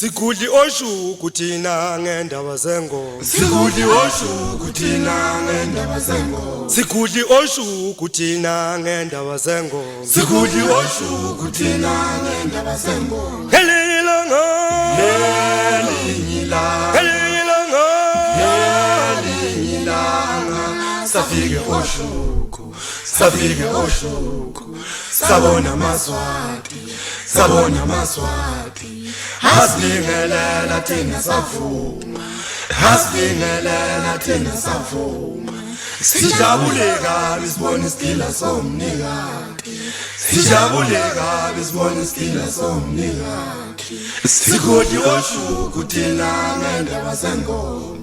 Sigudi oshu kuthina ngendaba zengo. Sigudi oshu kuthina ngendaba zengo. Sigudi oshu kuthina ngendaba zengo. Sigudi oshu kuthina ngendaba zengo. Helilanga, Helilanga, helilanga, helilanga. Safike oshuku, safike oshuku. Sabona maswati, sabona maswati. Hasbingelela thina savuma, hasbingelela thina savuma. Sijabuleka bisibona isikila somnikati, sijabuleka bisibona isikila somnikati. Sigodi oshuku thina ngendaba zengo.